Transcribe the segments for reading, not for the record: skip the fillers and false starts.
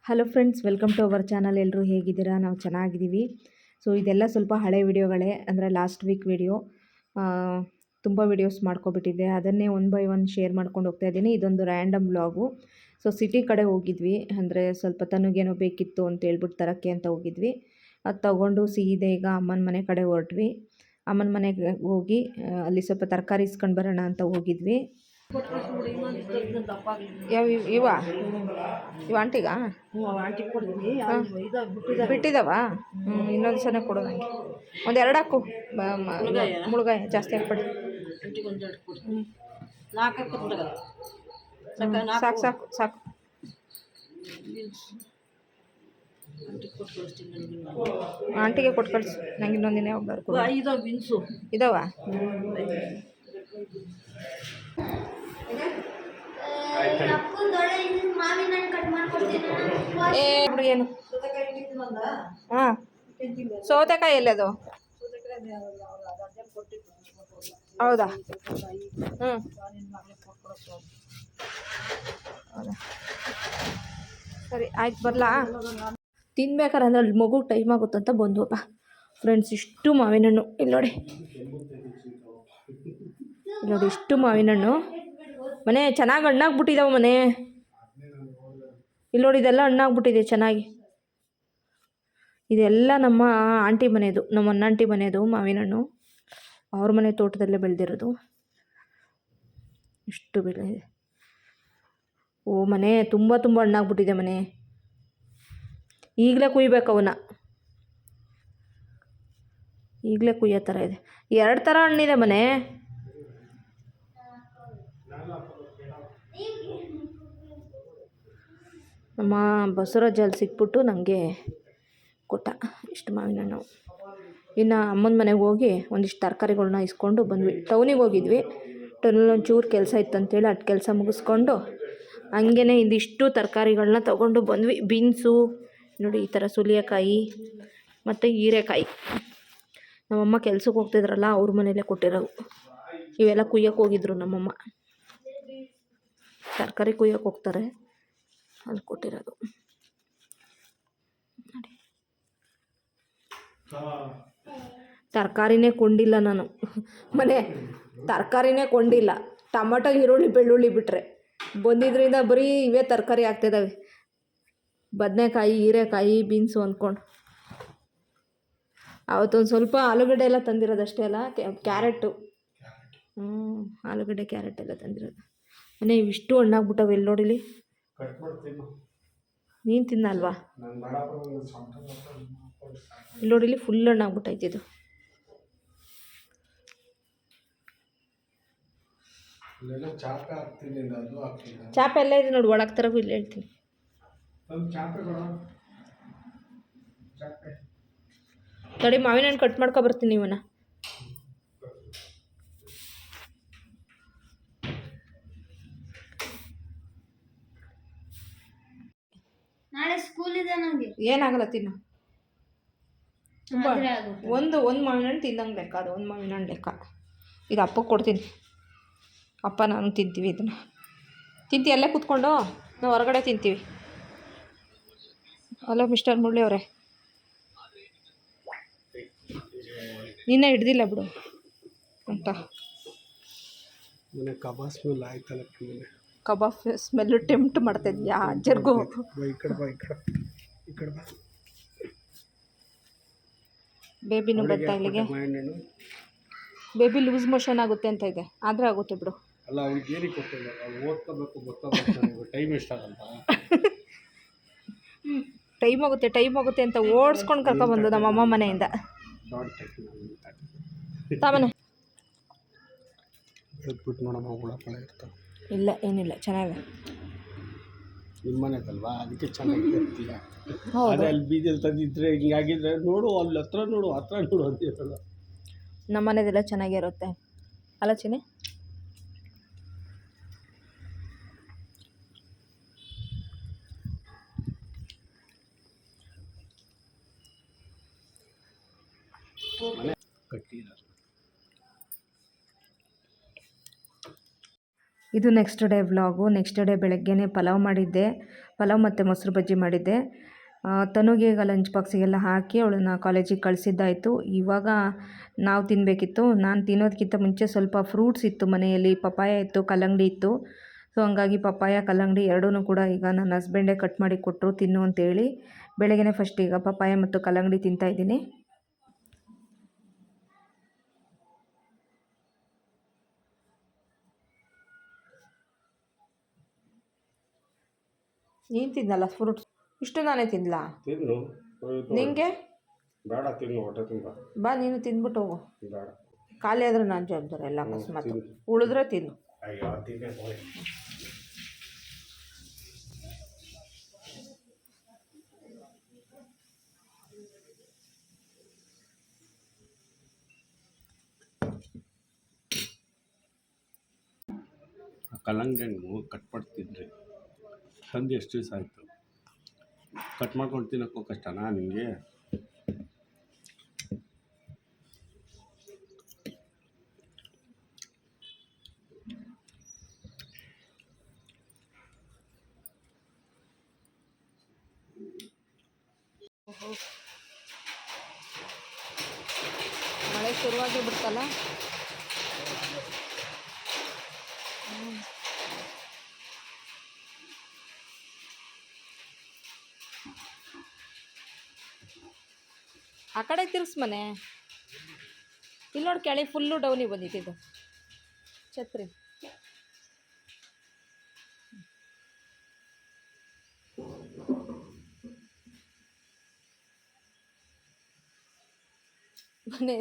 Hello friends, welcome to our channel. ಎಲ್ಲರೂ ಹೇಗಿದ್ದೀರಾ? ನಾವು ಚೆನ್ನಾಗಿದ್ದೀವಿ. ಸೊ ಇದೆಲ್ಲ ಸ್ವಲ್ಪ ಹಳೆ ವಿಡಿಯೋಗಳೇ, ಅಂದರೆ ಲಾಸ್ಟ್ ವೀಕ್ ವಿಡಿಯೋ. ತುಂಬ ವಿಡಿಯೋಸ್ ಮಾಡ್ಕೊಬಿಟ್ಟಿದ್ದೆ, ಅದನ್ನೇ ಒನ್ ಬೈ ಒನ್ ಶೇರ್ ಮಾಡ್ಕೊಂಡು ಹೋಗ್ತಾ ಇದ್ದೀನಿ. ಇದೊಂದು ರ್ಯಾಂಡಮ್ ವ್ಲಾಗು. ಸೊ ಸಿಟಿ ಕಡೆ ಹೋಗಿದ್ವಿ, ಅಂದರೆ ಸ್ವಲ್ಪ ತನಗೇನೋ ಬೇಕಿತ್ತು ಅಂತ ಹೇಳ್ಬಿಟ್ಟು ತರೋಕ್ಕೆ ಅಂತ ಹೋಗಿದ್ವಿ. ಅದು ತೊಗೊಂಡು ಸೀದೆ ಈಗ ಅಮ್ಮನ ಮನೆ ಕಡೆ ಹೊರಟ್ವಿ. ಅಮ್ಮನ ಮನೆಗೆ ಹೋಗಿ ಅಲ್ಲಿ ಸ್ವಲ್ಪ ತರಕಾರಿ ಇಸ್ಕೊಂಡು ಬರೋಣ ಅಂತ ಹೋಗಿದ್ವಿ. ಯಾವ ಇವ ಆಂಟಿಗ ಬಿಟ್ಟಿದ್ದಾವ? ಇನ್ನೊಂದು ಸಲ ಕೊಡು ನನಗೆ. ಒಂದು ಎರಡು ಹಾಕು, ಮುಳುಗಾಯ ಜಾಸ್ತಿ ಹಾಕ್ಬೇಡಿ. ಸಾಕು ಸಾಕು ಸಾಕು. ಆಂಟಿಗೆ ಕೊಟ್ಟು ಕಳಿಸು, ನಂಗೆ ಇನ್ನೊಂದು ದಿನ ಹೋಗ್ಬಾರ್ದು. ಇದಾವ? ಏನು? ಹಾಂ, ಸೌತೆಕಾಯಿ ಎಲ್ಲದು? ಹೌದಾ? ಹ್ಞೂ, ಹೌದಾ, ಸರಿ ಆಯ್ತು, ಬರಲಾ? ತಿನ್ಬೇಕಾರೆ ಅಂದರೆ ಅಲ್ಲಿ ಮಗು ಟೈಮ್ ಆಗುತ್ತಂತ ಬಂದ್ವಪ್ಪ ಫ್ರೆಂಡ್ಸ್. ಇಷ್ಟು ಮಾವಿನ ಹಣ್ಣು ಇಲ್ಲಿ ನೋಡಿ, ನೋಡಿ ಇಷ್ಟು ಮಾವಿನ ಹಣ್ಣು. ಮನೆ ಚೆನ್ನಾಗಿ ಹಣ್ಣಾಗ್ಬಿಟ್ಟಿದ್ದಾವೆ ಮನೆ. ಇಲ್ಲಿ ನೋಡಿ, ಇದೆಲ್ಲ ಹಣ್ಣಾಗ್ಬಿಟ್ಟಿದೆ ಚೆನ್ನಾಗಿ. ಇದೆಲ್ಲ ನಮ್ಮ ಆಂಟಿ ಮನೆಯದು, ನಮ್ಮ ಅಣ್ಣಾಂಟಿ ಮನೆಯದು ಮಾವಿನ ಹಣ್ಣು. ಅವ್ರ ಮನೆ ತೋಟದಲ್ಲೇ ಬೆಳೆದಿರೋದು. ಇಷ್ಟು ಬೆಳೆದಿದೆ. ಓ ಮನೆ ತುಂಬ ತುಂಬ ಹಣ್ಣಾಗ್ಬಿಟ್ಟಿದೆ ಮನೆ. ಈಗಲೇ ಕುಯ್ಬೇಕು ಅವನ್ನ, ಈಗಲೇ ಕುಯ್ಯೋ ಥರ ಇದೆ. ಎರಡು ಥರ ಹಣ್ಣಿದೆ ಮನೆ. ನಮ್ಮ ಬಸವರಾಜಲ್ಲಿ ಸಿಕ್ಬಿಟ್ಟು ನನಗೆ ಕೊಟ್ಟ ಇಷ್ಟು ಮಾವಿನ ಹಣ್ಣು. ಇನ್ನು ಅಮ್ಮನ ಮನೆಗೆ ಹೋಗಿ ಒಂದಿಷ್ಟು ತರಕಾರಿಗಳ್ನ ಇಸ್ಕೊಂಡು ಬಂದ್ವಿ. ಟೌನಿಗೆ ಹೋಗಿದ್ವಿ. ಟೌನಲ್ಲಿ ಒಂಚೂರು ಕೆಲಸ ಇತ್ತಂತೇಳಿ ಅದು ಕೆಲಸ ಮುಗಿಸ್ಕೊಂಡು ಹಂಗೇ ಇಂದಿಷ್ಟು ತರಕಾರಿಗಳನ್ನ ತೊಗೊಂಡು ಬಂದ್ವಿ. ಬೀನ್ಸು ನೋಡಿ, ಈ ಥರ ಸುಲಿಯಕಾಯಿ ಮತ್ತು ಹೀರೆಕಾಯಿ ನಮ್ಮಮ್ಮ ಕೆಲ್ಸಕ್ಕೆ ಹೋಗ್ತಿದ್ರಲ್ಲ, ಅವ್ರ ಮನೇಲೇ ಕೊಟ್ಟಿರೋವು. ಇವೆಲ್ಲ ಕುಯ್ಯಕ್ಕೆ ಹೋಗಿದ್ರು ನಮ್ಮಮ್ಮ, ತರಕಾರಿ ಕುಯ್ಯಕ್ಕೆ ಹೋಗ್ತಾರೆ, ಅಲ್ಲಿ ಕೊಟ್ಟಿರೋದು ನೋಡಿ. ತರಕಾರಿನೇ ಕೊಂಡಿಲ್ಲ ನಾನು ಮನೆ, ತರಕಾರಿನೇ ಕೊಂಡಿಲ್ಲ. ಟೊಮಟೊ, ಈರುಳ್ಳಿ, ಬೆಳ್ಳುಳ್ಳಿ ಬಿಟ್ಟರೆ ಬಂದಿದ್ದರಿಂದ ಬರೀ ಇವೇ ತರಕಾರಿ ಆಗ್ತಿದ್ದಾವೆ. ಬದನೆಕಾಯಿ, ಹೀರೆಕಾಯಿ, ಬೀನ್ಸು ಅಂದ್ಕೊಂಡು. ಅವತ್ತೊಂದು ಸ್ವಲ್ಪ ಆಲೂಗಡ್ಡೆ ಎಲ್ಲ ತಂದಿರೋದಷ್ಟೇ ಅಲ್ಲ, ಕ್ಯಾರೆಟು. ಆಲೂಗಡ್ಡೆ, ಕ್ಯಾರೆಟ್ ಎಲ್ಲ ತಂದಿರೋದು. ಮನೆ ಇವಿಷ್ಟು ಹಣ್ಣಾಗ್ಬಿಟ್ಟವೆ. ಇಲ್ಲಿ ನೋಡಿಲಿ, ನೀನು ತಿನ್ನಲ್ವಾ? ಇಲ್ಲಿ ನೋಡಿಲಿ, ಫುಲ್ ಹಣ್ಣಾಗ್ಬಿಟ್ಟೈತಿದ್ದು. ಚಾಪೆ ಎಲ್ಲ ಇದೆ ನೋಡಿ, ಒಳಗೆ ತರಗು ಇಲ್ಲಿ ಹೇಳ್ತೀನಿ. ನೋಡಿ, ಮಾವಿನ ಹಣ್ಣು ಕಟ್ ಮಾಡ್ಕೊ ಬರ್ತೀನಿ ಇವನ್ನ. ನಾಳೆ ಸ್ಕೂಲ್ ಇದೆ ನನಗೆ. ಏನಾಗಲ್ಲ, ತಿನ್ನು. ತುಂಬ ಒಂದು ಮಾವಿನ ಹಣ್ಣು ತಿಂದಂಗೆ ಲೆಕ್ಕ ಅದು. ಒಂದು ಮಾವಿನ ಹಣ್ಣು ಲೆಕ್ಕ. ಇದು ಅಪ್ಪಕ್ಕೆ ಕೊಡ್ತೀನಿ. ಅಪ್ಪ ನಾನು ತಿಂತೀವಿ ಇದನ್ನು. ತಿಂತೀವಿ ಅಲ್ಲೇ ಕೂತ್ಕೊಂಡು, ನಾವು ಹೊರಗಡೆ ತಿಂತೀವಿ. ಹಲೋ ಮಿಸ್ಟರ್ ಮುರಳಿ ಅವರೇ, ನಿನ್ನೆ ಹಿಡ್ದಿಲ್ಲ ಬಿಡು ಅಂತ. ಕಬಾಬ್ ಸ್ಮೆಲ್ಲು ಟೆಂಪ್ಟ್ ಮಾಡ್ತಾಯಿದ್ಯಾ ಜರ್ಗು? ಬೇಬಿನೂ ಬರ್ತಾ ಇಲ್ಲಿಗೆ. ಬೇಬಿ ಲೂಸ್ ಮೋಷನ್ ಆಗುತ್ತೆ ಅಂತ ಇದೆ, ಆದರೆ ಆಗುತ್ತೆ ಬಿಡು. ಅಲ್ಲ, ಅವ್ನಿಗೆ ಏರಿ ಕೊಟ್ಟಿಲ್ಲ, ಅವ್ನು ಓದ್ಕೋಬೇಕು, ಟೈಮ್ ಎಷ್ಟಾಗಲ್ಲ. ಟೈಮ್ ಆಗುತ್ತೆ ಅಂತ ಓಡಿಸ್ಕೊಂಡು ಕರ್ಕೊಬಂದು ನಮ್ಮಮ್ಮ ಮನೆಯಿಂದ. ತಾಮನೆ ಇಲ್ಲ, ಏನಿಲ್ಲ, ಚೆನ್ನಾಗಿದೆ. ನಿಮ್ಮನೆದಲ್ವಾ, ಅದಕ್ಕೆ ಚೆನ್ನಾಗಿರ್ತೀಯ. ಅದೇ ಅಲ್ಲಿ ಬೀದಿಯಲ್ಲಿ ತಂದಿದ್ರೆ ಹಿಂಗಾಗಿದ್ರೆ ನೋಡು, ಅಲ್ಲಿ ಹತ್ರ ನೋಡು ಅಂತಿರಲ್ಲ. ನಮ್ಮ ಮನೆದೆಲ್ಲ ಚೆನ್ನಾಗಿರುತ್ತೆ ಅಲ್ಲ ಚಿನಿ? ಇದು next day vlog. Next day ಬೆಳಗ್ಗೆನೇ ಪಲಾವ್ ಮಾಡಿದ್ದೆ. ಪಲಾವ್ ಮತ್ತು ಮೊಸರು ಬಜ್ಜಿ ಮಾಡಿದ್ದೆ. ತನುಗೆ ಈಗ ಲಂಚ್ ಬಾಕ್ಸಿಗೆಲ್ಲ ಹಾಕಿ ಅವಳನ್ನ ಕಾಲೇಜಿಗೆ ಕಳಿಸಿದ್ದಾಯಿತು. ಇವಾಗ ನಾವು ತಿನ್ನಬೇಕಿತ್ತು. ನಾನು ತಿನ್ನೋದಕ್ಕಿಂತ ಮುಂಚೆ ಸ್ವಲ್ಪ ಫ್ರೂಟ್ಸ್ ಇತ್ತು ಮನೆಯಲ್ಲಿ. ಪಪಾಯ ಇತ್ತು, ಕಲ್ಲಂಗಡಿ ಇತ್ತು. ಸೊ ಹಂಗಾಗಿ ಪಪಾಯ ಕಲ್ಲಂಗಡಿ ಎರಡೂ ಕೂಡ ಈಗ ನನ್ನ ಹಸ್ಬೆಂಡೇ ಕಟ್ ಮಾಡಿ ಕೊಟ್ಟರು ತಿನ್ನು ಅಂತೇಳಿ. ಬೆಳಗ್ಗೆನೇ ಫಸ್ಟ್ ಈಗ ಪಪಾಯ ಮತ್ತು ಕಲ್ಲಂಗಡಿ ತಿಂತಾಯಿದ್ದೀನಿ. ನೀನು ತಿನ್ನಲ್ಲ ಫ್ರೂಟ್ಸ್? ಇಷ್ಟು ನಾನೇ ತಿನ್ನಲಾ? ತಿನ್ನು. ನಿಂಗೆ ಬೇಡ, ತಿನ್ನು, ಹೊಟ್ಟೆ ತುಂಬ. ಬಾ ನೀನು ತಿಂದ್ಬಿಟ್ಟು ಹೋಗು. ಬೇಡ. ಖಾಲಿ ಆದರೂ ನಾನು ಜವಾಬ್ದಾರಿ ಎಲ್ಲ. ಅಕಸ್ಮಾತ್ ಉಳಿದ್ರೆ ತಿನ್ನು. ಅಯ್ಯೋ ತಿನ್ನೆ. ಕಲ್ಲಂಗಡಿ ಹಣ್ಣು ಕಟ್ ಮಾಡ್ತಿದ್ರಿ ತಂದು ಎಷ್ಟು ದಿವಸ ಆಯಿತು. ಕಟ್ ಮಾಡ್ಕೊಂಡು ತಿನ್ನೋಕ್ಕೂ ಕಷ್ಟನಾ ನಿಮಗೆ? ಮಳೆ ಶುರುವಾಗಿ ಬಿಡ್ತಲ್ಲ. ಆ ಕಡೆ ತಿರ್ಸ್ ಮನೆ. ಇಲ್ಲಿ ನೋಡಿ ಕೆಳಗೆ ಫುಲ್ಲು ಡೌನಿಗೆ ಬಂದಿದ್ದು ಛತ್ರಿ. ಮನೆ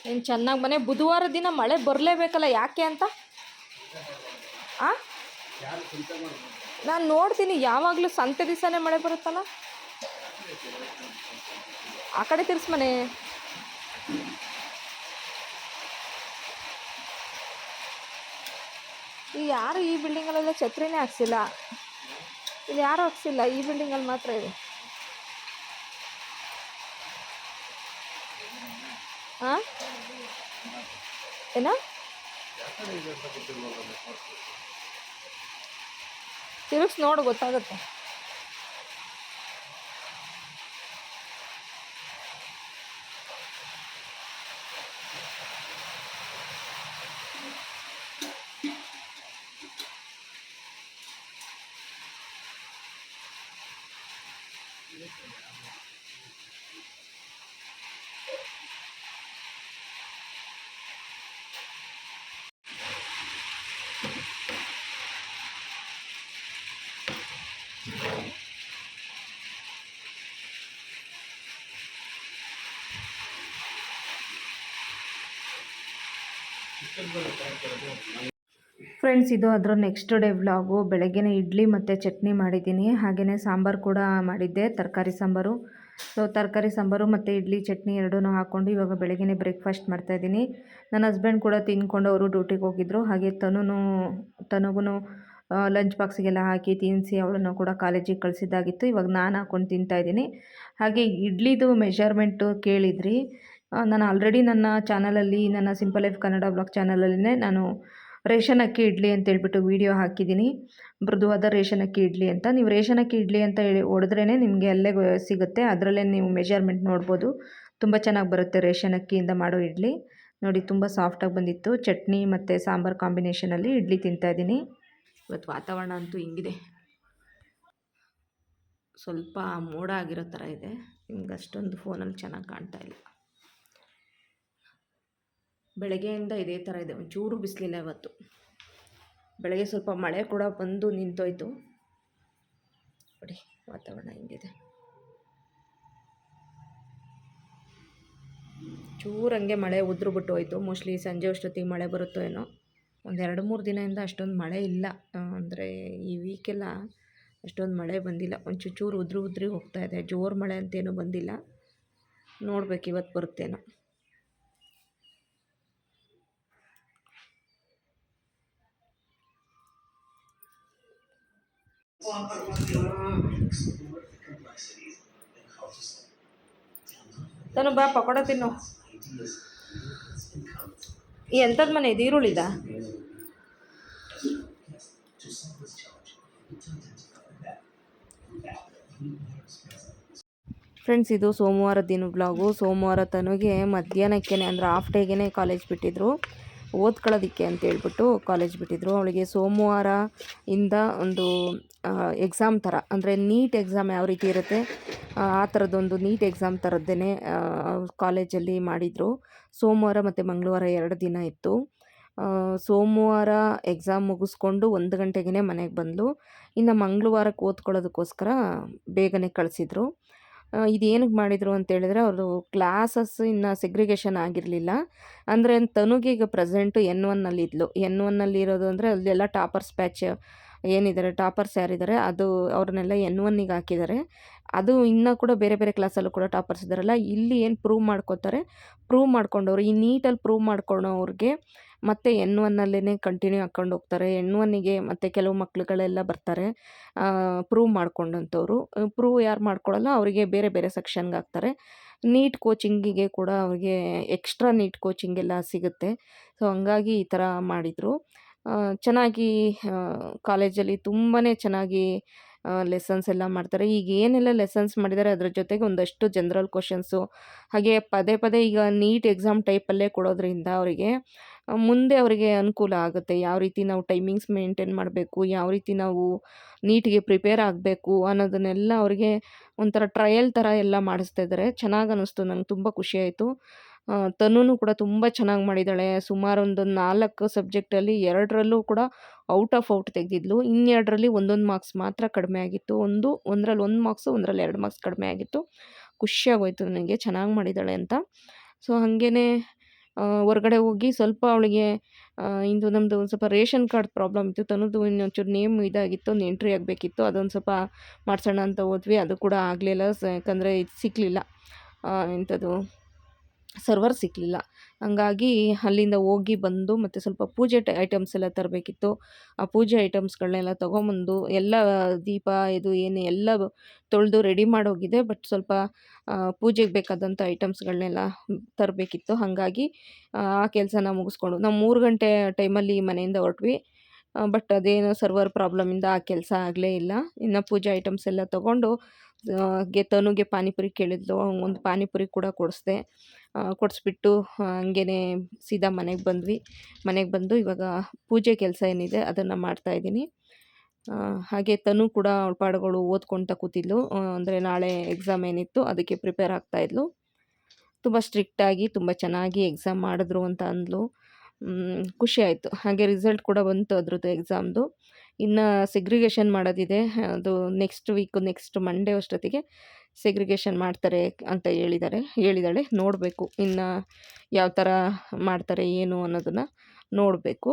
ಏನು ಚೆನ್ನಾಗಿ ಮನೆ. ಬುಧವಾರ ದಿನ ಮಳೆ ಬರಲೇಬೇಕಲ್ಲ, ಯಾಕೆ ಅಂತ ನಾನು ನೋಡ್ತೀನಿ. ಯಾವಾಗಲೂ ಸಂತೆ ದಿವಸನೇ ಮಳೆ ಬರುತ್ತಲ್ಲ. ಆ ಕಡೆ ತಿರ್ಸ್ ಮನೆ. ಈ ಯಾರು ಈ ಬಿಲ್ಡಿಂಗಲ್ಲೆಲ್ಲ ಛತ್ರಿನೇ ಹಾಕ್ಸಿಲ್ಲ. ಇಲ್ಲಿ ಯಾರು ಹಾಕ್ಸಿಲ್ಲ, ಈ ಬಿಲ್ಡಿಂಗಲ್ಲಿ ಮಾತ್ರ ಇದೆ. ಹಾಂ ಏನ ತಿರುಗಿಸ್ ನೋಡು ಗೊತ್ತಾಗುತ್ತೆ. ಫ್ರೆಂಡ್ಸ್, ಇದು ಅದರ ನೆಕ್ಸ್ಟ್ ಡೇ ವ್ಲಾಗು. ಬೆಳಗ್ಗೆನೇ ಇಡ್ಲಿ ಮತ್ತು ಚಟ್ನಿ ಮಾಡಿದ್ದೀನಿ. ಹಾಗೆಯೇ ಸಾಂಬಾರು ಕೂಡ ಮಾಡಿದ್ದೆ, ತರಕಾರಿ ಸಾಂಬಾರು. ಸೊ ತರಕಾರಿ ಸಾಂಬಾರು ಮತ್ತು ಇಡ್ಲಿ ಚಟ್ನಿ ಎರಡೂ ಹಾಕ್ಕೊಂಡು ಇವಾಗ ಬೆಳಗ್ಗೆನೇ ಬ್ರೇಕ್ಫಾಸ್ಟ್ ಮಾಡ್ತಾಯಿದ್ದೀನಿ. ನನ್ನ ಹಸ್ಬೆಂಡ್ ಕೂಡ ತಿಂದ್ಕೊಂಡು ಅವರು ಡ್ಯೂಟಿಗೆ ಹೋಗಿದ್ದರು. ಹಾಗೆ ತನಗೂ ಲಂಚ್ ಬಾಕ್ಸಿಗೆಲ್ಲ ಹಾಕಿ ತಿನ್ನಿಸಿ ಅವಳನ್ನು ಕೂಡ ಕಾಲೇಜಿಗೆ ಕಳಿಸಿದ್ದಾಗಿತ್ತು. ಇವಾಗ ನಾನು ಹಾಕ್ಕೊಂಡು ತಿಂತಾಯಿದ್ದೀನಿ. ಹಾಗೆ ಇಡ್ಲಿದು ಮೆಷರ್ಮೆಂಟು ಕೇಳಿದ್ರಿ. ನಾನು ಆಲ್ರೆಡಿ ನನ್ನ ಚಾನಲಲ್ಲಿ, ನನ್ನ ಸಿಂಪಲ್ ಲೈಫ್ ಕನ್ನಡ ಬ್ಲಾಗ್ ಚಾನಲಲ್ಲೇ ನಾನು ರೇಷನ್ ಅಕ್ಕಿ ಇಡ್ಲಿ ಅಂತೇಳ್ಬಿಟ್ಟು ವೀಡಿಯೋ ಹಾಕಿದ್ದೀನಿ. ಮೃದುವಾದ ರೇಷನ್ ಅಕ್ಕಿ ಇಡ್ಲಿ ಅಂತ. ನೀವು ರೇಷನ್ ಅಕ್ಕಿ ಇಡ್ಲಿ ಅಂತ ಹೇಳಿ ಹೊಡೆದ್ರೇ ನಿಮಗೆ ಅಲ್ಲೇ ಸಿಗುತ್ತೆ. ಅದರಲ್ಲೇ ನೀವು ಮೆಜರ್ಮೆಂಟ್ ನೋಡ್ಬೋದು. ತುಂಬ ಚೆನ್ನಾಗಿ ಬರುತ್ತೆ ರೇಷನ್ ಅಕ್ಕಿಯಿಂದ ಮಾಡೋ ಇಡ್ಲಿ. ನೋಡಿ, ತುಂಬ ಸಾಫ್ಟಾಗಿ ಬಂದಿತ್ತು. ಚಟ್ನಿ ಮತ್ತು ಸಾಂಬಾರು ಕಾಂಬಿನೇಷನಲ್ಲಿ ಇಡ್ಲಿ ತಿಂತಾಯಿದ್ದೀನಿ. ಇವತ್ತು ವಾತಾವರಣ ಅಂತೂ ಹಿಂಗಿದೆ, ಸ್ವಲ್ಪ ಮೋಡ ಆಗಿರೋ ಥರ ಇದೆ. ನಿಮ್ಗೆ ಅಷ್ಟೊಂದು ಫೋನಲ್ಲಿ ಚೆನ್ನಾಗಿ ಕಾಣ್ತಾ ಇಲ್ಲ. ಬೆಳಗ್ಗೆಯಿಂದ ಇದೇ ಥರ ಇದೆ, ಒಂಚೂರು ಬಿಸಿಲಿಲ್ಲ ಇವತ್ತು. ಬೆಳಗ್ಗೆ ಸ್ವಲ್ಪ ಮಳೆ ಕೂಡ ಬಂದು ನಿಂತೋಯ್ತು. ನೋಡಿ ವಾತಾವರಣ ಹಿಂಗಿದೆ. ಚೂರು ಹಂಗೆ ಮಳೆ ಉದುರು ಬಿಟ್ಟು ಹೋಯ್ತು. ಮೋಸ್ಟ್ಲಿ ಸಂಜೆ ಅಷ್ಟೊತ್ತಿಗೆ ಮಳೆ ಬರುತ್ತೋ ಏನೋ. ಒಂದು 2-3 ದಿನದಿಂದ ಅಷ್ಟೊಂದು ಮಳೆ ಇಲ್ಲ. ಅಂದರೆ ಈ ವೀಕೆಲ್ಲ ಅಷ್ಟೊಂದು ಮಳೆ ಬಂದಿಲ್ಲ. ಚೂರು ಉದ್ರಿ ಹೋಗ್ತಾ ಇದೆ. ಜೋರು ಮಳೆ ಅಂತೇನೂ ಬಂದಿಲ್ಲ. ನೋಡ್ಬೇಕು ಇವತ್ತು ಬರುತ್ತೇನೋ. ತನು ಬಾ ಪಕೋಡ ತಿನ್ನು. ಎಂಥದ್ದು ಮನೆ ಇದು? ಈರುಳ್ಳಿದ? ಫ್ರೆಂಡ್ಸ್, ಇದು ಸೋಮವಾರ ದಿನ ಬ್ಲಾಗು. ಸೋಮವಾರ ತನಗೆ ಮಧ್ಯಾಹ್ನಕ್ಕೆ ಅಂದರೆ ಹಾಫ್ ಡೇಗೆ ಕಾಲೇಜ್ ಬಿಟ್ಟಿದ್ರು, ಓದ್ಕೊಳ್ಳೋದಕ್ಕೆ ಅಂತ ಹೇಳ್ಬಿಟ್ಟು ಕಾಲೇಜ್ ಬಿಟ್ಟಿದ್ರು. ಅವಳಿಗೆ ಸೋಮವಾರ ಇಂದ ಒಂದು ಎಕ್ಸಾಮ್ ಥರ, ಅಂದರೆ ನೀಟ್ ಎಕ್ಸಾಮ್ ಯಾವ ರೀತಿ ಇರುತ್ತೆ ಆ ಥರದ್ದೊಂದು ನೀಟ್ ಎಕ್ಸಾಮ್ ಥರದ್ದೇ ಕಾಲೇಜಲ್ಲಿ ಮಾಡಿದರು. ಸೋಮವಾರ ಮತ್ತು ಮಂಗಳವಾರ 2 ದಿನ ಇತ್ತು. ಸೋಮವಾರ ಎಕ್ಸಾಮ್ ಮುಗಿಸ್ಕೊಂಡು 1 ಗಂಟೆಗೆ ಮನೆಗೆ ಬಂದಳು. ಇನ್ನು ಮಂಗಳವಾರಕ್ಕೆ ಓದ್ಕೊಳ್ಳೋದಕ್ಕೋಸ್ಕರ ಬೇಗನೆ ಕಳಿಸಿದ್ರು. ಇದೇನಕ್ಕೆ ಮಾಡಿದರು ಅಂತೇಳಿದರೆ, ಅವರು ಕ್ಲಾಸಸ್ ಇನ್ನು ಸೆಗ್ರಿಗೇಷನ್ ಆಗಿರಲಿಲ್ಲ. ಅಂದರೆ ತನುಗೆ ಈಗ ಪ್ರೆಸೆಂಟು N1 ಇದ್ಲು. N1 ಇರೋದು ಅಂದರೆ ಅಲ್ಲೆಲ್ಲ ಟಾಪರ್ಸ್ ಬ್ಯಾಚ್ ಏನಿದ್ದಾರೆ, ಟಾಪರ್ಸ್ ಯಾರಿದ್ದಾರೆ ಅದು ಅವ್ರನ್ನೆಲ್ಲ N1 ಹಾಕಿದ್ದಾರೆ. ಅದು ಇನ್ನೂ ಕೂಡ ಬೇರೆ ಬೇರೆ ಕ್ಲಾಸಲ್ಲೂ ಕೂಡ ಟಾಪರ್ಸ್ ಇದ್ದಾರಲ್ಲ, ಇಲ್ಲಿ ಏನು ಪ್ರೂವ್ ಮಾಡ್ಕೊಂಡವ್ರು ಈ ನೀಟಲ್ಲಿ ಪ್ರೂವ್ ಮಾಡ್ಕೊಳ್ಳೋವ್ರಿಗೆ ಮತ್ತು N1 ಕಂಟಿನ್ಯೂ ಹಾಕ್ಕೊಂಡು ಹೋಗ್ತಾರೆ. N1ಗೆ ಮತ್ತು ಕೆಲವು ಮಕ್ಳುಗಳೆಲ್ಲ ಬರ್ತಾರೆ ಪ್ರೂವ್ ಮಾಡ್ಕೊಂಡಂಥವ್ರು. ಪ್ರೂವ್ ಯಾರು ಮಾಡ್ಕೊಳ್ಳಲ್ಲ ಅವರಿಗೆ ಬೇರೆ ಬೇರೆ ಸೆಕ್ಷನ್ಗೆ ಹಾಕ್ತಾರೆ. ನೀಟ್ ಕೋಚಿಂಗಿಗೆ ಕೂಡ ಅವ್ರಿಗೆ ಎಕ್ಸ್ಟ್ರಾ ನೀಟ್ ಕೋಚಿಂಗೆಲ್ಲ ಸಿಗುತ್ತೆ. ಸೊ ಹಂಗಾಗಿ ಈ ಥರ ಮಾಡಿದರು. ಚೆನ್ನಾಗಿ ಕಾಲೇಜಲ್ಲಿ ತುಂಬಾ ಚೆನ್ನಾಗಿ ಲೆಸನ್ಸ್ ಎಲ್ಲ ಮಾಡ್ತಾರೆ. ಈಗ ಏನೆಲ್ಲ ಲೆಸನ್ಸ್ ಮಾಡಿದ್ದಾರೆ ಅದರ ಜೊತೆಗೆ ಒಂದಷ್ಟು ಜನರಲ್ ಕ್ವಶನ್ಸು, ಹಾಗೆ ಪದೇ ಪದೇ ಈಗ ನೀಟ್ ಎಕ್ಸಾಮ್ ಟೈಪಲ್ಲೇ ಕೊಡೋದ್ರಿಂದ ಅವರಿಗೆ ಮುಂದೆ ಅವರಿಗೆ ಅನುಕೂಲ ಆಗುತ್ತೆ. ಯಾವ ರೀತಿ ನಾವು ಟೈಮಿಂಗ್ಸ್ ಮೇಂಟೈನ್ ಮಾಡಬೇಕು, ಯಾವ ರೀತಿ ನಾವು ನೀಟಿಗೆ ಪ್ರಿಪೇರ್ ಆಗಬೇಕು ಅನ್ನೋದನ್ನೆಲ್ಲ ಅವರಿಗೆ ಒಂಥರ ಟ್ರಯಲ್ ಥರ ಎಲ್ಲ ಮಾಡಿಸ್ತಾ ಇದ್ದಾರೆ. ಚೆನ್ನಾಗಿ ಅನ್ನಿಸ್ತು, ನಂಗೆ ತುಂಬ ಖುಷಿಯಾಯಿತು. ತನೂ ಕೂಡ ತುಂಬ ಚೆನ್ನಾಗಿ ಮಾಡಿದ್ದಾಳೆ. ಸುಮಾರು ಒಂದು 4 ಸಬ್ಜೆಕ್ಟಲ್ಲಿ 2ರಲ್ಲೂ ಕೂಡ ಔಟ್ ತೆಗೆದಿದ್ಲು. ಇನ್ನೆರಡರಲ್ಲಿ ಒಂದೊಂದು ಮಾರ್ಕ್ಸ್ ಮಾತ್ರ ಕಡಿಮೆ ಆಗಿತ್ತು. ಒಂದರಲ್ಲಿ 1 ಮಾರ್ಕ್ಸು, ಒಂದರಲ್ಲಿ 2 ಮಾರ್ಕ್ಸ್ ಕಡಿಮೆ ಆಗಿತ್ತು. ಖುಷಿಯಾಗೋಯ್ತು ನನಗೆ ಚೆನ್ನಾಗಿ ಮಾಡಿದ್ದಾಳೆ ಅಂತ. ಸೊ ಹಾಗೇ ಹೊರಗಡೆ ಹೋಗಿ ಸ್ವಲ್ಪ ಅವಳಿಗೆ ಇಂದು ನಮ್ಮದು ಒಂದು ಸ್ವಲ್ಪ ರೇಷನ್ ಕಾರ್ಡ್ ಪ್ರಾಬ್ಲಮ್ ಇತ್ತು. ತನ್ನದು ಇನ್ನೊಂಚೂರು ನೇಮ್ ಇದಾಗಿತ್ತು, ಒಂದು ಎಂಟ್ರಿ ಆಗಬೇಕಿತ್ತು. ಅದೊಂದು ಸ್ವಲ್ಪ ಮಾಡಿಸೋಣ ಅಂತ ಹೋದ್ವಿ. ಅದು ಕೂಡ ಆಗಲಿಲ್ಲ. ಯಾಕಂದರೆ ಇದು ಸಿಕ್ಕಲಿಲ್ಲ, ಎಂಥದ್ದು ಸರ್ವರ್ ಸಿಕ್ಕಲಿಲ್ಲ. ಹಂಗಾಗಿ ಅಲ್ಲಿಂದ ಹೋಗಿ ಬಂದು ಮತ್ತು ಸ್ವಲ್ಪ ಪೂಜೆ ಐಟಮ್ಸ್ ಎಲ್ಲ ತರಬೇಕಿತ್ತು. ಆ ಪೂಜೆ ಐಟಮ್ಸ್ಗಳನ್ನೆಲ್ಲ ತೊಗೊಂಬಂದು ಎಲ್ಲ ದೀಪ ಇದು ಏನು ಎಲ್ಲ ತೊಳೆದು ರೆಡಿ ಮಾಡೋಗಿದೆ. ಬಟ್ ಸ್ವಲ್ಪ ಪೂಜೆಗೆ ಬೇಕಾದಂಥ ಐಟಮ್ಸ್ಗಳನ್ನೆಲ್ಲ ತರಬೇಕಿತ್ತು. ಹಾಗಾಗಿ ಆ ಕೆಲಸನ ಮುಗಿಸ್ಕೊಂಡು ನಾವು 3 ಗಂಟೆ ಟೈಮಲ್ಲಿ ಮನೆಯಿಂದ ಹೊರಟ್ವಿ. ಬಟ್ ಅದೇನೋ ಸರ್ವರ್ ಪ್ರಾಬ್ಲಮಿಂದ ಆ ಕೆಲಸ ಆಗಲೇ ಇಲ್ಲ. ಇನ್ನು ಪೂಜೆ ಐಟಮ್ಸ್ ಎಲ್ಲ ತೊಗೊಂಡು ತನುಗೆ ಪಾನಿಪುರಿ ಕೇಳಿದ್ಲು, ಒಂದು ಪಾನಿಪುರಿ ಕೂಡ ಕೊಡಿಸ್ಬಿಟ್ಟು ಹಂಗೇ ಸೀದಾ ಮನೆಗೆ ಬಂದ್ವಿ. ಮನೆಗೆ ಬಂದು ಇವಾಗ ಪೂಜೆ ಕೆಲಸ ಏನಿದೆ ಅದನ್ನು ಮಾಡ್ತಾಯಿದ್ದೀನಿ. ಹಾಗೆ ತನು ಕೂಡ ಅವಳ ಪಾಡುಗಳು ಓದ್ಕೊಳ್ತಾ ಕೂತಿದ್ಲು. ಅಂದರೆ ನಾಳೆ ಎಕ್ಸಾಮ್ ಏನಿತ್ತು ಅದಕ್ಕೆ ಪ್ರಿಪೇರ್ ಆಗ್ತಾಯಿದ್ಲು. ತುಂಬ ಸ್ಟ್ರಿಕ್ಟಾಗಿ ತುಂಬ ಚೆನ್ನಾಗಿ ಎಕ್ಸಾಮ್ ಮಾಡಿದ್ರು ಅಂತ ಅಂದ್ಲು. ಖುಷಿ ಆಯಿತು. ಹಾಗೆ ರಿಸಲ್ಟ್ ಕೂಡ ಬಂತು ಅದ್ರದ್ದು ಎಕ್ಸಾಮ್ದು. ಇನ್ನು ಸೆಗ್ರಿಗೇಷನ್ ಮಾಡೋದಿದೆ, ಅದು ನೆಕ್ಸ್ಟ್ ಮಂಡೇ ಅಷ್ಟೊತ್ತಿಗೆ ಸೆಗ್ರಿಗೇಷನ್ ಮಾಡ್ತಾರೆ ಅಂತ ಹೇಳಿದಾಳೆ. ನೋಡಬೇಕು ಇನ್ನು ಯಾವ ಥರ ಮಾಡ್ತಾರೆ ಏನು ಅನ್ನೋದನ್ನು ನೋಡಬೇಕು.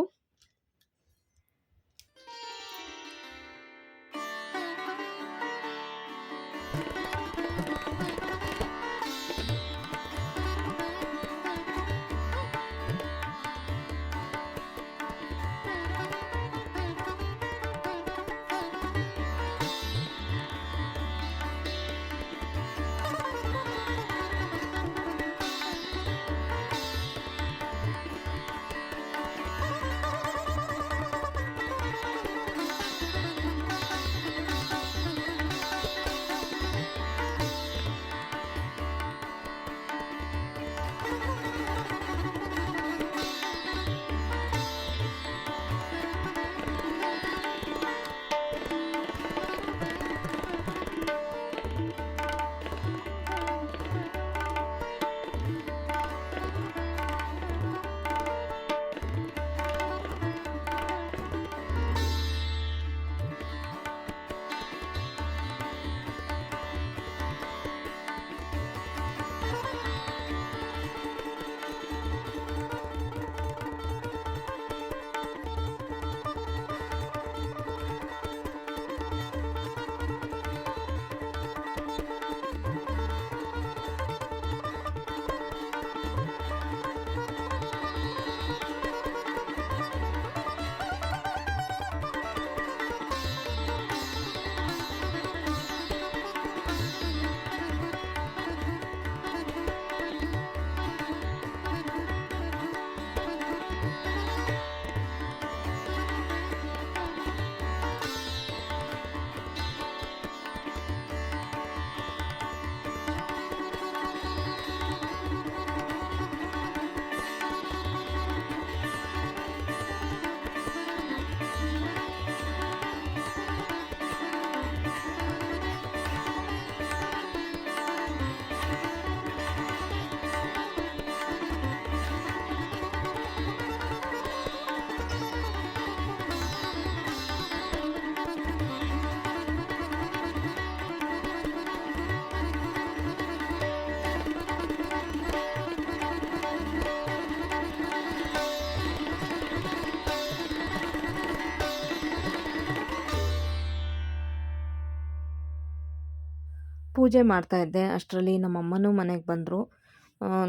ಪೂಜೆ ಮಾಡ್ತಾಯಿದ್ದೆ ಅಷ್ಟರಲ್ಲಿ ನಮ್ಮಮ್ಮನೂ ಮನೆಗೆ ಬಂದರು.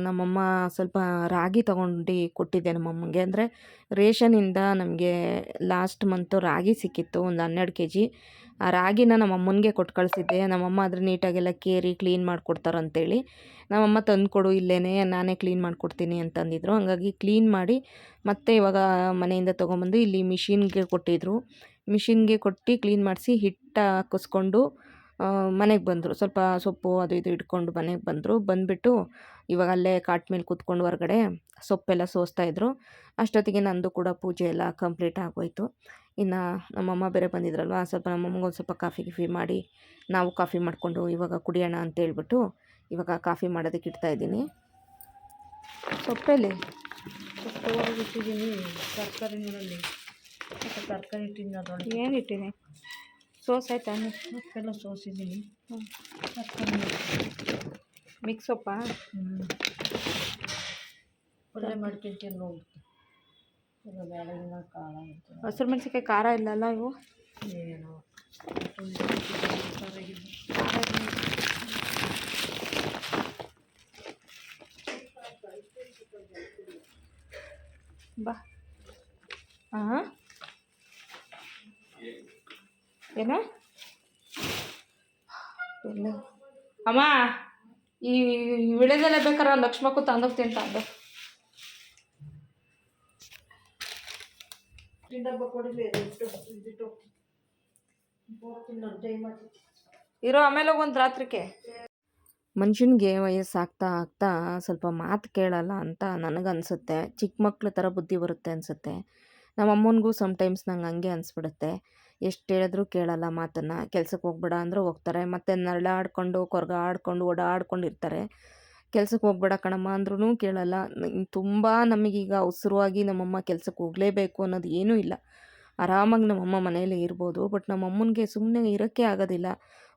ನಮ್ಮಮ್ಮ ಸ್ವಲ್ಪ ರಾಗಿ ತೊಗೊಂಡು ಕೊಟ್ಟಿದ್ದೆ ನಮ್ಮಮ್ಮಂಗೆ. ಅಂದರೆ ರೇಷನಿಂದ ನಮಗೆ ಲಾಸ್ಟ್ ಮಂತು ರಾಗಿ ಸಿಕ್ಕಿತ್ತು, ಒಂದು 12 kg. ಆ ರಾಗಿನ ನಮ್ಮಮ್ಮನಿಗೆ ಕೊಟ್ಟು ಕಳಿಸಿದ್ದೆ. ನಮ್ಮಮ್ಮ ಅದ್ರ ನೀಟಾಗೆಲ್ಲ ಕೇರಿ ಕ್ಲೀನ್ ಮಾಡಿಕೊಡ್ತಾರಂತೇಳಿ ನಮ್ಮಮ್ಮ ತಂದುಕೊಡು ಇಲ್ಲೇನೆ, ನಾನೇ ಕ್ಲೀನ್ ಮಾಡಿಕೊಡ್ತೀನಿ ಅಂತಂದಿದ್ರು. ಹಾಗಾಗಿ ಕ್ಲೀನ್ ಮಾಡಿ ಮತ್ತೆ ಇವಾಗ ಮನೆಯಿಂದ ತೊಗೊಂಬಂದು ಇಲ್ಲಿ ಮಿಷಿನ್ಗೆ ಕೊಟ್ಟಿದ್ರು. ಮಿಷಿನ್ಗೆ ಕೊಟ್ಟು ಕ್ಲೀನ್ ಮಾಡಿಸಿ ಹಿಟ್ಟು ಹಾಕಿಸ್ಕೊಂಡು ಮನೆಗೆ ಬಂದರು. ಸ್ವಲ್ಪ ಸೊಪ್ಪು ಅದು ಇದು ಇಟ್ಕೊಂಡು ಮನೆಗೆ ಬಂದರು. ಬಂದುಬಿಟ್ಟು ಇವಾಗ ಅಲ್ಲೇ ಕಾಟ್ ಮೇಲೆ ಕೂತ್ಕೊಂಡು ಹೊರಗಡೆ ಸೊಪ್ಪೆಲ್ಲ ಸೋಸ್ತಾಯಿದ್ರು. ಅಷ್ಟೊತ್ತಿಗೆ ನಂದು ಕೂಡ ಪೂಜೆ ಎಲ್ಲ ಕಂಪ್ಲೀಟ್ ಆಗೋಯಿತು. ಇನ್ನು ನಮ್ಮಮ್ಮ ಬೇರೆ ಬಂದಿದ್ರಲ್ವ, ಸ್ವಲ್ಪ ನಮ್ಮಮ್ಮಗೆ ಒಂದು ಸ್ವಲ್ಪ ಕಾಫಿ ಗಿಫಿ ಮಾಡಿ ನಾವು ಕಾಫಿ ಮಾಡಿಕೊಂಡು ಇವಾಗ ಕುಡಿಯೋಣ ಅಂತೇಳ್ಬಿಟ್ಟು ಇವಾಗ ಕಾಫಿ ಮಾಡೋದಕ್ಕೆ ಇಡ್ತಾಯಿದ್ದೀನಿ. ಸೊಪ್ಪೆಲ್ಲಿ ಸೊಪ್ಪು ಇಟ್ಟಿದ್ದೀನಿ ತರಕಾರಿಗಳಲ್ಲಿ, ತರಕಾರಿ ಇಟ್ಟಿದ್ದೀನಿ ಅದರೊಳಗೆ. ಏನು ಇಟ್ಟಿನಿ? ಸೋಸಾಯ್ತಾ? ಸೊಪ್ಪೆಲ್ಲ ಸೋಸಿದ್ದೀನಿ. ಮಿಕ್ಸ್ ಸೊಪ್ಪಾ? ಪಲ್ಯ ಮಾಡ್ಕೊಂತೀನಿ ಹೋಗ್ಬಿಟ್ಟು. ಈಗ ಬೆಳಗಿನ ಕಾಳ ಅಂತ ಹಸಿರು ಮೆಣಸಿನ್ಕಾಯಿ ಖಾರ ಇಲ್ಲಲ್ಲ ಇವು? ಏನೋ ಬಾ. ಹಾಂ ಏನ ಇಲ್ಲ ಅಮ್ಮ, ಈ ವಿಳೆದೆಲೆ ಬೇಕಾರೆ ಲಕ್ಷ್ಮಕ್ಕೂ ತಂದೋಗ್ತೀನಿ ತಂದು. ಡಬ್ಬ ಕೊಡಲಿ ಇರೋ ಆಮೇಲೆ ಒಂದು ರಾತ್ರಿಗೆ. ಮನುಷ್ಯನಿಗೆ ವಯಸ್ಸಾಗ್ತಾ ಆಗ್ತಾ ಸ್ವಲ್ಪ ಮಾತು ಕೇಳಲ್ಲ ಅಂತ ನನಗನ್ಸುತ್ತೆ. ಚಿಕ್ಕ ಮಕ್ಳ ಥರ ಬುದ್ಧಿ ಬರುತ್ತೆ ಅನಿಸುತ್ತೆ. ನಮ್ಮ ಅಮ್ಮನಿಗೂ ಸಮ್ಟೈಮ್ಸ್ ನಂಗೆ ಹಂಗೆ ಅನಿಸ್ಬಿಡುತ್ತೆ. ಎಷ್ಟು ಹೇಳಿದ್ರೂ ಕೇಳಲ್ಲ ಮಾತನ್ನು. ಕೆಲ್ಸಕ್ಕೆ ಹೋಗ್ಬೇಡ ಅಂದ್ರೆ ಹೋಗ್ತಾರೆ, ಮತ್ತು ನರಳಾಡ್ಕೊಂಡು ಕೊರ್ಗಾಡ್ಕೊಂಡು ಓಡಾಡ್ಕೊಂಡಿರ್ತಾರೆ. ಕೆಲ್ಸಕ್ಕೆ ಹೋಗ್ಬೇಡ ಕಣಮ್ಮ ಅಂದ್ರೂ ಕೇಳಲ್ಲ. ತುಂಬ ನಮಗೀಗ ಅವಸರವಾಗಿ ನಮ್ಮಮ್ಮ ಕೆಲ್ಸಕ್ಕೆ ಹೋಗಲೇಬೇಕು ಅನ್ನೋದು ಏನೂ ಇಲ್ಲ. ಆರಾಮಾಗಿ ನಮ್ಮಮ್ಮ ಮನೆಯಲ್ಲೇ ಇರ್ಬೋದು. ಬಟ್ ನಮ್ಮಮ್ಮನಿಗೆ ಸುಮ್ಮನೆ ಇರೋಕ್ಕೆ ಆಗೋದಿಲ್ಲ.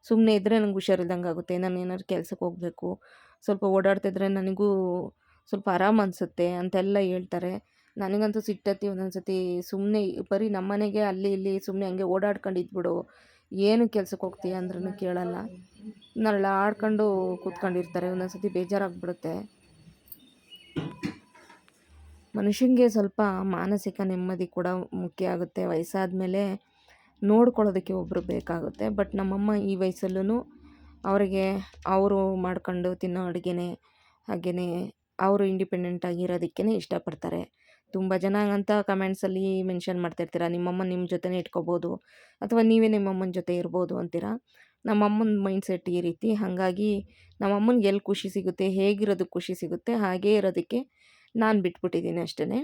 ಸುಮ್ಮನೆ ಇದ್ದರೆ ನಂಗೆ ಹುಷಾರಿಲ್ದಂಗೆ ಆಗುತ್ತೆ. ನಾನು ಏನಾದ್ರು ಕೆಲ್ಸಕ್ಕೆ ಹೋಗಬೇಕು, ಸ್ವಲ್ಪ ಓಡಾಡ್ತಿದ್ರೆ ನನಗೂ ಸ್ವಲ್ಪ ಆರಾಮ ಅನಿಸುತ್ತೆ ಅಂತೆಲ್ಲ ಹೇಳ್ತಾರೆ. ನನಗಂತೂ ಸಿಟ್ಟತ್ತಿ ಒಂದೊಂದು ಸತಿ. ಸುಮ್ಮನೆ ಬರೀ ನಮ್ಮನೆಗೆ ಅಲ್ಲಿ ಇಲ್ಲಿ ಸುಮ್ಮನೆ ಹಂಗೆ ಓಡಾಡ್ಕೊಂಡಿದ್ಬಿಡು, ಏನು ಕೆಲ್ಸಕ್ಕೆ ಹೋಗ್ತೀಯ ಅಂದ್ರೂ ಕೇಳಲ್ಲ. ನರಳಾಡ್ಕೊಂಡು ಕೂತ್ಕೊಂಡಿರ್ತಾರೆ. ಒಂದೊಂದು ಸತಿ ಬೇಜಾರಾಗ್ಬಿಡುತ್ತೆ. ಮನುಷ್ಯನಿಗೆ ಸ್ವಲ್ಪ ಮಾನಸಿಕ ನೆಮ್ಮದಿ ಕೂಡ ಮುಖ್ಯ ಆಗುತ್ತೆ. ವಯಸ್ಸಾದ ಮೇಲೆ ನೋಡ್ಕೊಳ್ಳೋದಕ್ಕೆ ಒಬ್ಬರು ಬೇಕಾಗುತ್ತೆ. ಬಟ್ ನಮ್ಮಮ್ಮ ಈ ವಯಸ್ಸಲ್ಲೂ ಅವರಿಗೆ ಅವರು ಮಾಡ್ಕೊಂಡು ತಿನ್ನೋ ಅಡುಗೆನೇ, ಹಾಗೆಯೇ ಅವರು ಇಂಡಿಪೆಂಡೆಂಟಾಗಿ ಇರೋದಕ್ಕೇ ಇಷ್ಟಪಡ್ತಾರೆ. ತುಂಬ ಜನ ಅಂತ ಕಮೆಂಟ್ಸಲ್ಲಿ ಮೆನ್ಷನ್ ಮಾಡ್ತಿರ್ತೀರ, ನಿಮ್ಮಮ್ಮ ನಿಮ್ಮ ಜೊತೆನೇ ಇಟ್ಕೋಬೋದು ಅಥವಾ ನೀವೇ ನಿಮ್ಮಮ್ಮನ ಜೊತೆ ಇರ್ಬೋದು ಅಂತೀರ. ನಮ್ಮಮ್ಮನ ಮೈಂಡ್ಸೆಟ್ ಈ ರೀತಿ. ಹಾಗಾಗಿ ನಮ್ಮಮ್ಮನಿಗೆ ಎಲ್ಲಿ ಖುಷಿ ಸಿಗುತ್ತೆ, ಹೇಗಿರೋದಕ್ಕೆ ಖುಷಿ ಸಿಗುತ್ತೆ ಹಾಗೇ ಇರೋದಕ್ಕೆ ನಾನು ಬಿಟ್ಬಿಟ್ಟಿದ್ದೀನಿ ಅಷ್ಟೇ.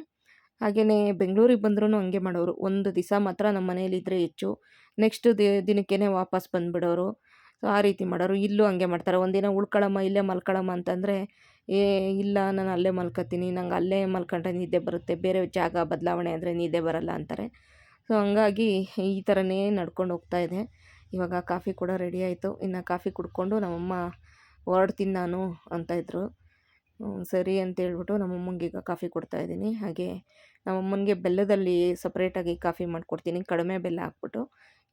ಹಾಗೆಯೇ ಬೆಂಗಳೂರಿಗೆ ಬಂದ್ರೂ ಹಂಗೆ ಮಾಡೋರು. ಒಂದು ದಿವಸ ಮಾತ್ರ ನಮ್ಮ ಮನೇಲಿದ್ದರೆ ಹೆಚ್ಚು, ನೆಕ್ಸ್ಟ್ ದಿನಕ್ಕೇ ವಾಪಸ್ ಬಂದುಬಿಡೋರು. ಸೊ ಆ ರೀತಿ ಮಾಡೋರು. ಇಲ್ಲೂ ಹಂಗೆ ಮಾಡ್ತಾರೆ. ಒಂದಿನ ಉಳ್ಕೊಳಮ್ಮ, ಇಲ್ಲೇ ಮಲ್ಕೊಳಮ್ಮ ಅಂತಂದರೆ ಇಲ್ಲ ನಾನು ಅಲ್ಲೇ ಮಲ್ಕೊತೀನಿ, ನಂಗೆ ಅಲ್ಲೇ ಮಲ್ಕೊಂಡ್ರೆ ನಿದ್ದೆ ಬರುತ್ತೆ, ಬೇರೆ ಜಾಗ ಬದಲಾವಣೆ ಆದರೆ ನಿದ್ದೆ ಬರಲ್ಲ ಅಂತಾರೆ. ಸೊ ಹಂಗಾಗಿ ಈ ಥರನೇ ನಡ್ಕೊಂಡು ಹೋಗ್ತಾಯಿದೆ. ಇವಾಗ ಕಾಫಿ ಕೂಡ ರೆಡಿ ಆಯಿತು. ಇನ್ನು ಕಾಫಿ ಕುಡ್ಕೊಂಡು ನಮ್ಮಮ್ಮ ಹೊರಡ್ತೀನಿ ನಾನು ಅಂತಾಯಿದ್ರು. ಸರಿ ಅಂತೇಳ್ಬಿಟ್ಟು ನಮ್ಮಮ್ಮಂಗೆ ಈಗ ಕಾಫಿ ಕೊಡ್ತಾಯಿದ್ದೀನಿ. ಹಾಗೆ ನಮ್ಮಮ್ಮನಿಗೆ ಬೆಲ್ಲದಲ್ಲಿ ಸಪ್ರೇಟಾಗಿ ಕಾಫಿ ಮಾಡಿಕೊಡ್ತೀನಿ, ಕಡಿಮೆ ಬೆಲ್ಲ ಹಾಕ್ಬಿಟ್ಟು.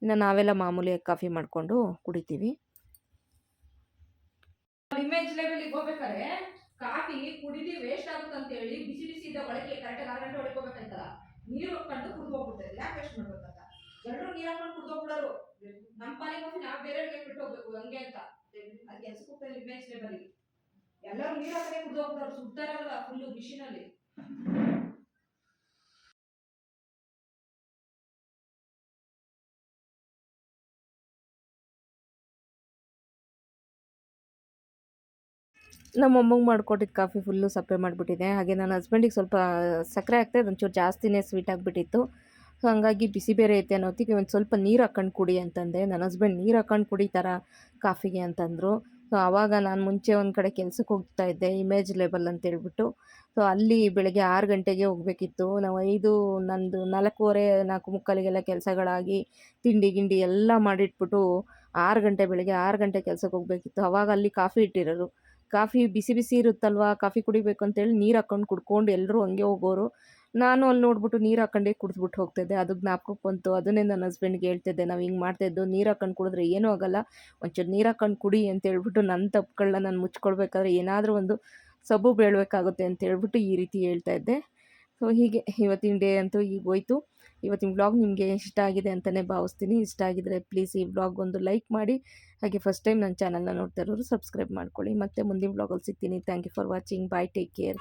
ಇನ್ನು ನಾವೆಲ್ಲ ಮಾಮೂಲಿಯಾಗಿ ಕಾಫಿ ಮಾಡಿಕೊಂಡು ಕುಡಿತೀವಿ. ಇಮೇಜ್ ಲೆವೆಲಿಗೆ ಹೋಗ್ಬೇಕಾದ್ರೆ ಕಾಫಿ ಕುಡಿದು ವೇಸ್ಟ್ ಆಗುತ್ತೆ ಅಂತ ಹೇಳಿ ಬಿಸಿ ಬಿಸಿ ಇದ್ದ ಒಳಗೆ ಕರೆಕ್ಟಾಗಿ 6 ಗಂಟೆ ಒಳಗೆ ಹೋಗ್ಬೇಕಂತಲ್ಲ, ನೀರು ಹಾಕೊಂಡು ಕುಡಿದು ಹೋಗ್ಬಿಡ್ತಾರೆ. ಯಾಕೆ ವೇಸ್ಟ್ ಮಾಡ್ಬೇಕಂತ ಎಲ್ಲರೂ ನೀರು ಹಾಕೊಂಡು ಕುಡಿದು ಹೋಗ್ಬಿಡೋರು. ನಮ್ಮ ಪಾನಿ ಕಾಫಿ ನಾವು ಬೇರೆಯವ್ರಿಗೆ ಬಿಟ್ಟು ಹೋಗ್ಬೇಕು ಹಂಗೆ ಅಂತ. ಅದು ಕೆಲ್ಸಕ್ಕೆ ಹೋಗ್ತಾರೆ ಇಮೇಜ್ ಲೆವೆಲಿಗೆ. ಎಲ್ಲರೂ ನೀರು ಹಾಕದೆ ಕುಡಿದು ಹೋಗ್ಬಿಡೋರು, ಸುಡ್ತಾರಲ್ಲ ಫುಲ್ಲು ಬಿಸಿನಲ್ಲಿ. ನಮ್ಮ ಅಮ್ಮಂಗೆ ಮಾಡ್ಕೊಟ್ಟಿದ್ದು ಕಾಫಿ ಫುಲ್ಲು ಸಪ್ಪೆ ಮಾಡಿಬಿಟ್ಟಿದೆ. ಹಾಗೆ ನನ್ನ ಹಸ್ಬೆಂಡಿಗೆ ಸ್ವಲ್ಪ ಸಕ್ಕರೆ ಹಾಕ್ತೆ, ಒಂಚೂರು ಜಾಸ್ತಿನೇ ಸ್ವೀಟ್ ಆಗಿಬಿಟ್ಟಿತ್ತು. ಸೊ ಹಂಗಾಗಿ ಬಿಸಿ ಬೇರೆ ಐತೆ ಅನ್ನೋ ಹೊತ್ತಿಗೆ ಒಂದು ಸ್ವಲ್ಪ ನೀರು ಹಾಕ್ಕೊಂಡು ಕುಡಿ ಅಂತಂದೆ. ನನ್ನ ಹಸ್ಬೆಂಡ್ ನೀರು ಹಾಕ್ಕೊಂಡು ಕುಡಿತಾರ ಕಾಫಿಗೆ ಅಂತಂದರು. ಸೊ ಆವಾಗ ನಾನು ಮುಂಚೆ ಒಂದು ಕಡೆ ಕೆಲ್ಸಕ್ಕೆ ಹೋಗ್ತಾ ಇದ್ದೆ, ಇಮೇಜ್ ಲೇಬಲ್ ಅಂತೇಳ್ಬಿಟ್ಟು. ಸೊ ಅಲ್ಲಿ ಬೆಳಗ್ಗೆ 6 ಗಂಟೆಗೆ ಹೋಗಬೇಕಿತ್ತು. ನಾವು ನಂದು 4:15 4:45 ಕೆಲಸಗಳಾಗಿ ತಿಂಡಿ ಗಿಂಡಿ ಎಲ್ಲ ಮಾಡಿಟ್ಬಿಟ್ಟು 6 ಗಂಟೆ ಬೆಳಗ್ಗೆ 6 ಗಂಟೆ ಕೆಲ್ಸಕ್ಕೆ ಹೋಗಬೇಕಿತ್ತು. ಆವಾಗ ಅಲ್ಲಿ ಕಾಫಿ ಇಟ್ಟಿರೋರು. ಕಾಫಿ ಬಿಸಿ ಬಿಸಿ ಇರುತ್ತಲ್ವ, ಕಾಫಿ ಕುಡಿಬೇಕು ಅಂತೇಳಿ ನೀರು ಹಾಕ್ಕೊಂಡು ಕುಡ್ಕೊಂಡು ಎಲ್ಲರೂ ಹಂಗೆ ಹೋಗೋರು. ನಾನು ಅಲ್ಲಿ ನೋಡ್ಬಿಟ್ಟು ನೀರು ಹಾಕೊಂಡೇ ಕುಡಿದ್ಬಿಟ್ಟು ಹೋಗ್ತಾಯಿದ್ದೆ. ಅದು ಜ್ಞಾಪಕಕ್ಕೆ ಬಂತು. ಅದನ್ನೇ ನನ್ನ ಹಸ್ಬೆಂಡ್ಗೆ ಹೇಳ್ತಿದ್ದೆ, ನಾವು ಹಿಂಗೆ ಮಾಡ್ತಾಯಿದ್ದು, ನೀರು ಹಾಕೊಂಡು ಕುಡಿದ್ರೆ ಏನೂ ಆಗೋಲ್ಲ, ಒಂಚೂರು ನೀರು ಹಾಕೊಂಡು ಕುಡಿ ಅಂತ ಹೇಳ್ಬಿಟ್ಟು ನನ್ನ ತಪ್ಪುಗಳನ್ನ ನಾನು ಮುಚ್ಕೊಳ್ಬೇಕಾದ್ರೆ ಏನಾದರೂ ಒಂದು ಸಬೂಬು ಬೀಳಬೇಕಾಗುತ್ತೆ ಅಂತ ಹೇಳ್ಬಿಟ್ಟು ಈ ರೀತಿ ಹೇಳ್ತಾ ಇದ್ದೆ. ಸೊ ಹೀಗೆ ಇವತ್ತಿನ ಡೇ ಅಂತೂ ಈಗ ಹೋಯ್ತು. ಇವತ್ತಿನ ವ್ಲಾಗ್ ನಿಮಗೆ ಇಷ್ಟ ಆಗಿದೆ ಅಂತಲೇ ಭಾವಿಸ್ತೀನಿ. ಇಷ್ಟ ಆಗಿದರೆ ಪ್ಲೀಸ್ ಈ ವ್ಲಾಗ್ ಒಂದು ಲೈಕ್ ಮಾಡಿ, ಹಾಗೆ ಫಸ್ಟ್ ಟೈಮ್ ನನ್ನ ಚಾನಲ್ನ ನೋಡ್ತಾ ಇರೋರು ಸಬ್ಸ್ಕ್ರೈಬ್ ಮಾಡ್ಕೊಳ್ಳಿ. ಮತ್ತೆ ಮುಂದಿನ ವ್ಲಾಗಲ್ಲಿ ಸಿಗ್ತೀನಿ. Thank you for watching. Bye, take care.